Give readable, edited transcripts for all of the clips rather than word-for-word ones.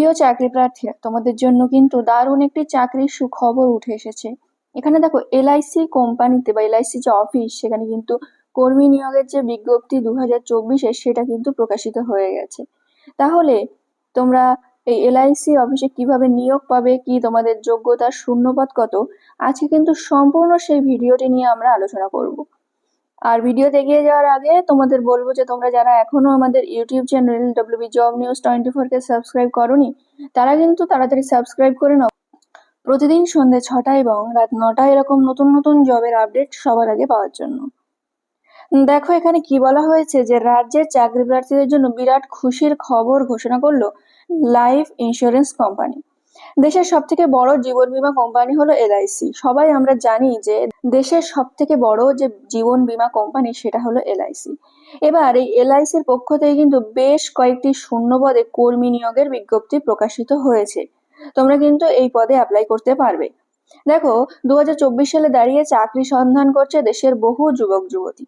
প্রিয় চাকরি প্রার্থীরা, তোমাদের জন্য কিন্তু দারুণ একটি চাকরির সুখবর উঠে এসেছে। এখানে দেখো, এলআইসি কোম্পানিতে বা এলআইসি যে অফিস, সেখানে কিন্তু কর্মী নিয়োগের যে বিজ্ঞপ্তি 2024-এ সেটা কিন্তু প্রকাশিত হয়ে গেছে। তাহলে তোমরা এই এলআইসি অফিসে কিভাবে নিয়োগ পাবে, কি তোমাদের যোগ্যতা, শূন্যপদ কত, আজকে কিন্তু সম্পূর্ণ সেই ভিডিওটি নিয়ে আমরা আলোচনা করব। আর ভিডিওতে এগিয়ে যাওয়ার আগে তোমাদের বলবো যে তোমরা যারা এখনো আমাদের YouTube channel WB job news 24 কে সাবস্ক্রাইব করোনি, তারা কিন্তু তাড়াতাড়ি সাবস্ক্রাইব করে নাও। প্রতিদিন সন্ধ্যে 6টা এবং রাত 9টায় এরকম নতুন নতুন জবের আপডেট সবার আগে পাওয়ার জন্য। দেখো, এখানে কি বলা হয়েছে যে রাজ্যের চাকরি প্রার্থীদের জন্য বিরাট খুশির খবর ঘোষণা করলো লাইফ ইন্স্যুরেন্স কোম্পানি। দেশের সব থেকে বড় জীবন বীমা কোম্পানি হলো এলআইসি। সবাই আমরা জানি যে দেশের সব থেকে বড় যে জীবন বীমা কোম্পানি সেটা হলো এলআইসি। এবার এই এলআইসির পক্ষ থেকে কিন্তু বেশ কয়েকটি শূন্যপদে কর্মী নিয়োগের বিজ্ঞপ্তি প্রকাশিত হয়েছে। তোমরা কিন্তু এই পদে অ্যাপ্লাই করতে পারবে। দেখো, 2024 সালে দাঁড়িয়ে চাকরি সন্ধান করছে দেশের বহু যুবক যুবতী।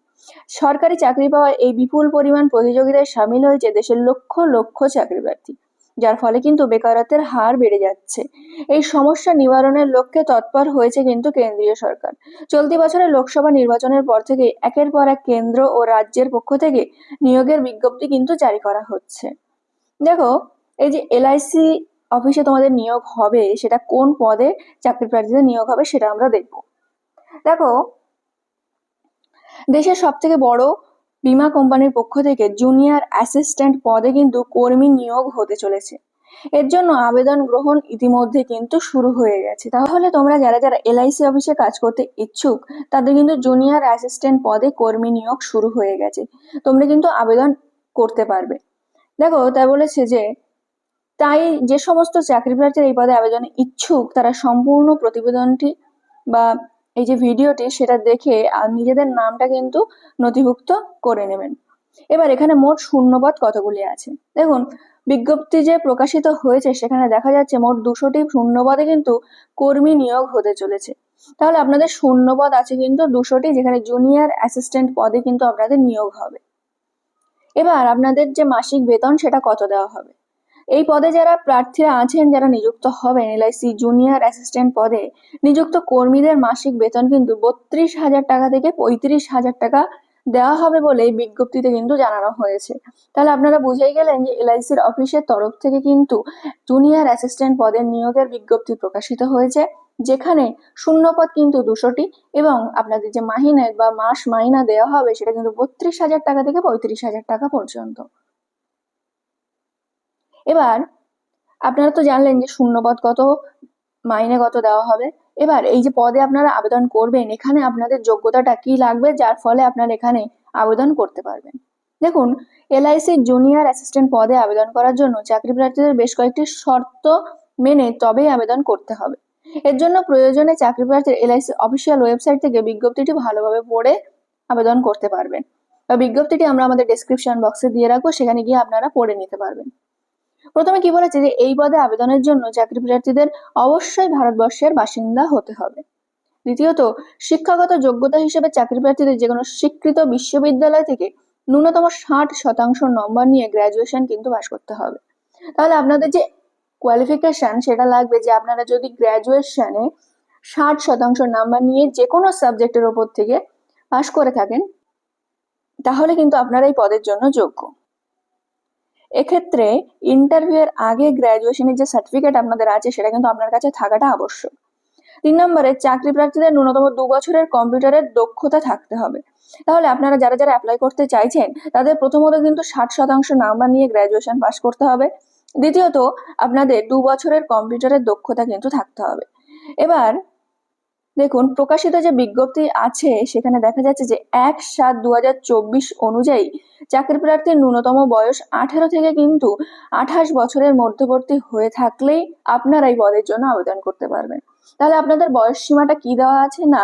সরকারি চাকরি পাওয়ার এই বিপুল পরিমাণ প্রতিযোগিতায় সামিল হয়েছে দেশের লক্ষ লক্ষ চাকরি প্রার্থী, যার ফলে কিন্তু বেকারত্বের হার বেড়ে যাচ্ছে। এই সমস্যা নিবারণের লক্ষ্যে তৎপর হয়েছে কিন্তু কেন্দ্রীয় সরকার। চলতি বছরের লোকসভা নির্বাচনের পর থেকে একের পর এক কেন্দ্র ও রাজ্যের পক্ষ থেকে নিয়োগের বিজ্ঞপ্তি কিন্তু জারি করা হচ্ছে। দেখো, এই যে এলআইসি অফিসে তোমাদের নিয়োগ হবে, সেটা কোন পদে চাকরি প্রার্থীদের নিয়োগ হবে সেটা আমরা দেখব। দেখো, দেশের সব থেকে বড় বীমা কোম্পানির পক্ষ থেকে জুনিয়র অ্যাসিস্ট্যান্ট পদে কিন্তু কর্মী নিয়োগ হতে চলেছে। এর জন্য আবেদন গ্রহণ ইতিমধ্যে কিন্তু শুরু হয়ে গেছে। তাহলে তোমরা যারা যারা এলআইসি অফিসে কাজ করতে ইচ্ছুক, তাদের কিন্তু জুনিয়র অ্যাসিস্ট্যান্ট পদে কর্মী নিয়োগ শুরু হয়ে গেছে। তোমরা কিন্তু আবেদন করতে পারবে। দেখো, তাই বলেছে যে তাই যে সমস্ত চাকরি প্রার্থীরা এই পদে আবেদনে ইচ্ছুক, তারা সম্পূর্ণ প্রতিবেদনটি বা এই যে ভিডিওটি সেটা দেখে নিজেদের নামটা কিন্তু নথিভুক্ত করে নেবেন। এবার এখানে মোট শূন্যপদ কতগুলি আছে দেখুন। বিজ্ঞপ্তি যে প্রকাশিত হয়েছে সেখানে দেখা যাচ্ছে মোট 200টি শূন্যপদে কিন্তু কর্মী নিয়োগ হতে চলেছে। তাহলে আপনাদের শূন্যপদ আছে কিন্তু 200টি, যেখানে জুনিয়র অ্যাসিস্ট্যান্ট পদে কিন্তু আপনাদের নিয়োগ হবে। এবার আপনাদের যে মাসিক বেতন সেটা কত দেওয়া হবে। এই পদে যারা প্রার্থীরা আছেন, যারা নিযুক্ত হবেন এলআইসি জুনিয়র অ্যাসিস্ট্যান্ট পদে, নিযুক্ত কর্মীদের মাসিক বেতন কিন্তু 32,000 টাকা থেকে 35,000 টাকা দেওয়া হবে বলে বিজ্ঞপ্তিতে কিন্তু জানানো হয়েছে। তাহলে আপনারা বুঝেই গেলেন যে এলআইসির অফিসের তরফ থেকে কিন্তু জুনিয়র অ্যাসিস্ট্যান্ট পদের নিয়োগের বিজ্ঞপ্তি প্রকাশিত হয়েছে, যেখানে শূন্যপদ কিন্তু 200টি এবং আপনাদের যে মাহিনে বা মাস মাইনা দেওয়া হবে সেটা কিন্তু 32,000 টাকা থেকে 35,000 টাকা পর্যন্ত। এবার আপনারা তো জানলেন যে শূন্যপদ কত, মাইনে কত দেওয়া হবে। এবার এই যে পদে আপনারা আবেদন করবেন, এখানে আপনাদের যোগ্যতাটা কি লাগবে যার ফলে আপনারা এখানে আবেদন করতে পারবেন। দেখুন, এলআইসি জুনিয়র অ্যাসিস্ট্যান্ট পদে আবেদন করার জন্য চাকরি প্রার্থীদের বেশ কয়েকটি শর্ত মেনে তবেই আবেদন করতে হবে। এর জন্য প্রয়োজনে চাকরি প্রার্থীর এলআইসি অফিসিয়াল ওয়েবসাইট থেকে বিজ্ঞপ্তিটি ভালোভাবে পড়ে আবেদন করতে পারবেন। বিজ্ঞপ্তিটি আমরা আমাদের ডেসক্রিপশন বক্সে দিয়ে রাখবো, সেখানে গিয়ে আপনারা পড়ে নিতে পারবেন। প্রথমে কি বলেছে যে এই পদে আবেদনের জন্য চাকরি প্রার্থীদের অবশ্যই ভারতবর্ষের বাসিন্দা হতে হবে। দ্বিতীয়ত, শিক্ষাগত যোগ্যতা হিসেবে চাকরি প্রার্থীদের যে কোনো স্বীকৃত বিশ্ববিদ্যালয় থেকে ন্যূনতম 60% নম্বর নিয়ে গ্রাজুয়েশন কিন্তু পাশ করতে হবে। তাহলে আপনাদের যে কোয়ালিফিকেশন সেটা লাগবে যে আপনারা যদি গ্রাজুয়েশনে 60% নাম্বার নিয়ে যে কোনো সাবজেক্টের ওপর থেকে পাশ করে থাকেন, তাহলে কিন্তু আপনারা এই পদের জন্য যোগ্য। এক্ষেত্রে ইন্টারভিউ এর আগে গ্রাজুয়েশনের যে সার্টিফিকেট আপনাদের আছে সেটা কিন্তু আপনার কাছে থাকাটা আবশ্যক। 3 নম্বরে, চাকরি প্রার্থীদের ন্যূনতম 2 বছরের কম্পিউটারের দক্ষতা থাকতে হবে। তাহলে আপনারা যারা যারা অ্যাপ্লাই করতে চাইছেন তাদের প্রথমত কিন্তু 60% নাম্বার নিয়ে গ্রাজুয়েশন পাশ করতে হবে। দ্বিতীয়ত, আপনাদের 2 বছরের কম্পিউটারের দক্ষতা কিন্তু থাকতে হবে। এবার দেখুন, প্রকাশিত যে বিজ্ঞপ্তি আছে সেখানে দেখা যাচ্ছে যে 1/7/2024 অনুযায়ী চাকরি প্রার্থীর ন্যূনতম বয়স 18 থেকে কিন্তু 28 বছরের মধ্যবর্তী হয়ে থাকলেই আপনারা এই পদের জন্য আবেদন করতে পারবেন। তাহলে আপনাদের বয়স সীমাটা কি দেওয়া আছে না,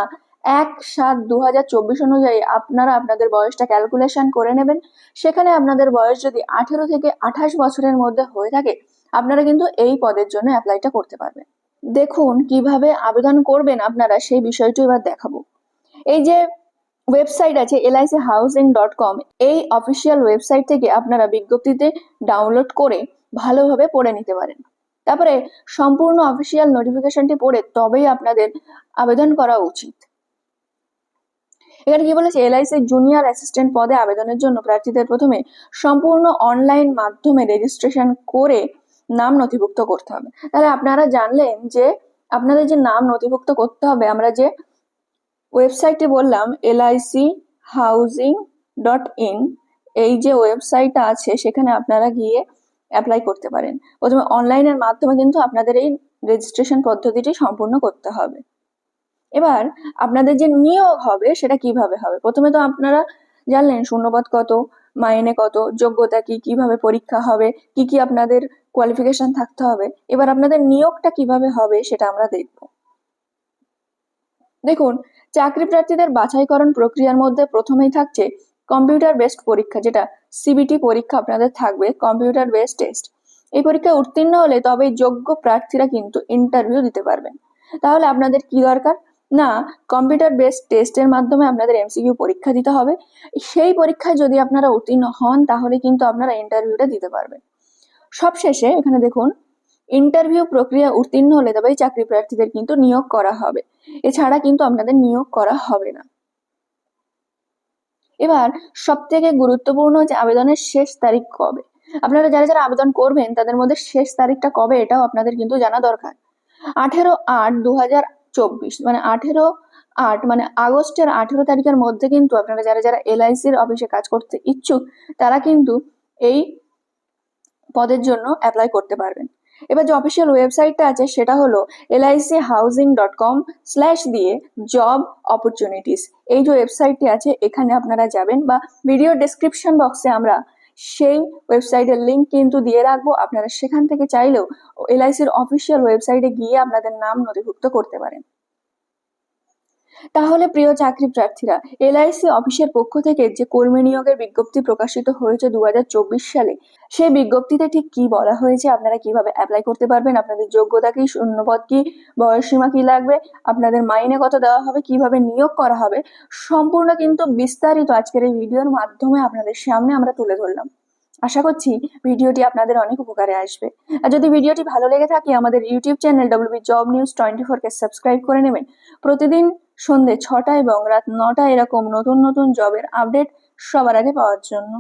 1/7/2024 অনুযায়ী আপনারা আপনাদের বয়সটা ক্যালকুলেশন করে নেবেন। সেখানে আপনাদের বয়স যদি 18 থেকে 28 বছরের মধ্যে হয়ে থাকে, আপনারা কিন্তু এই পদের জন্য অ্যাপ্লাইটা করতে পারবেন। দেখুন, কিভাবে আবেদন করবেন আপনারা সেই বিষয়টি এবার দেখাবো। এই যে ওয়েবসাইট আছে lichousing.com, এই অফিসিয়াল ওয়েবসাইট থেকে আপনারা বিজ্ঞপ্তিতে ডাউনলোড করে ভালোভাবে পড়ে নিতে পারেন। তারপরে সম্পূর্ণ অফিসিয়াল নোটিফিকেশনটি পড়ে তবেই আপনাদের আবেদন করা উচিত। এখানে কি বলেছে, এলআইসির জুনিয়র অ্যাসিস্ট্যান্ট পদে আবেদনের জন্য প্রার্থীদের প্রথমে সম্পূর্ণ অনলাইন মাধ্যমে রেজিস্ট্রেশন করে নাম নথিভুক্ত করতে হবে। তাহলে আপনারা জানলেন যে আপনাদের যে নাম নথিভুক্ত করতে হবে, আমরা যে ওয়েবসাইটটি বললাম lichousing.in, এই যে ওয়েবসাইটটা আছে সেখানে আপনারা গিয়ে অ্যাপ্লাই করতে পারেন। প্রথমে অনলাইনের মাধ্যমে কিন্তু আপনাদের এই রেজিস্ট্রেশন পদ্ধতিটি সম্পূর্ণ করতে হবে। এবার আপনাদের যে নিয়োগ হবে সেটা কিভাবে হবে, প্রথমে তো আপনারা জানলেন শূন্যপদ কত, মাইনে কত, যোগ্যতা কি, কিভাবে পরীক্ষা হবে, কি কি আপনাদের কোয়ালিফিকেশন থাকতে হবে। এবার আপনাদের নিয়োগটা কিভাবে হবে সেটা আমরা দেখব। দেখুন, চাকরি প্রার্থীদের বাছাইকরণ প্রক্রিয়ার মধ্যে প্রথমেই থাকছে কম্পিউটার বেসড পরীক্ষা, যেটা সিবিটি পরীক্ষা আপনাদের থাকবে, কম্পিউটার বেসড টেস্ট। এই পরীক্ষায় উত্তীর্ণ হলে তবে যোগ্য প্রার্থীরা কিন্তু ইন্টারভিউ দিতে পারবেন। তাহলে আপনাদের কি দরকার না, কম্পিউটার বেসড টেস্টের মাধ্যমে আপনাদের এমসিকিউ পরীক্ষা দিতে হবে। সেই পরীক্ষায় যদি আপনারা উত্তীর্ণ হন তাহলে কিন্তু আপনারা ইন্টারভিউটা দিতে পারবেন। সবশেষে এখানে দেখুন, ইন্টারভিউ প্রক্রিয়া উত্তীর্ণ হলে তবেই চাকরি প্রার্থীদের কিন্তু নিয়োগ করা হবে, এছাড়া কিন্তু আপনাদের নিয়োগ করা হবে না। এবার সব থেকে গুরুত্বপূর্ণ যে আবেদনের শেষ তারিখ কবে, আপনারা যারা যারা আবেদন করবেন তাদের মধ্যে শেষ তারিখটা কবে এটাও আপনাদের কিন্তু জানা দরকার। 18/8/2024, মানে 18/8 মানে আগস্টের 18 তারিখের মধ্যে কিন্তু আপনারা যারা যারা এলআইসির অফিসে কাজ করতে ইচ্ছুক তারা কিন্তু এই পদের জন্য অ্যাপ্লাই করতে পারবেন। এবার যে অফিসিয়াল ওয়েবসাইটটা আছে সেটা হলো lichousing.com/ দিয়ে জব অপরচুনিটিস। এই যে ওয়েবসাইটটি আছে এখানে আপনারা যাবেন, বা ভিডিও ডেসক্রিপশন বক্সে আমরা সেই ওয়েবসাইটের লিঙ্ক কিন্তু দিয়ে রাখবো, আপনারা সেখান থেকে চাইলেও এলআইসির অফিসিয়াল ওয়েবসাইটে গিয়ে আপনাদের নাম নথিভুক্ত করতে পারেন। তাহলে প্রিয় চাকরি প্রার্থীরা, এলআইসি অফিসের পক্ষ থেকে যে কর্মী নিয়োগের বিজ্ঞপ্তি প্রকাশিত হয়েছে 2024 সালে, সেই বিজ্ঞপ্তিতে ঠিক কি বলা হয়েছে, আপনারা কিভাবে অ্যাপ্লাই করতে পারবেন, আপনাদের যোগ্যতা কি, শূন্যপদ কি, বয়সসীমা কি লাগবে, আপনাদের মাইনে কত দেওয়া হবে, কিভাবে নিয়োগ করা হবে, সম্পূর্ণ কিন্তু বিস্তারিত আজকের এই ভিডিওর মাধ্যমে আপনাদের সামনে আমরা তুলে ধরলাম। আশা করছি ভিডিওটি আপনাদের অনেক উপকারে আসবে। আর যদি ভিডিওটি ভালো লেগে থাকে আমাদের YouTube channel WB job news 24 কে সাবস্ক্রাইব করে নেবেন। প্রতিদিন সন্ধ্যে 6টা এবং রাত 9টা এরকম নতুন নতুন জবের আপডেট সবার আগে পাওয়ার জন্য।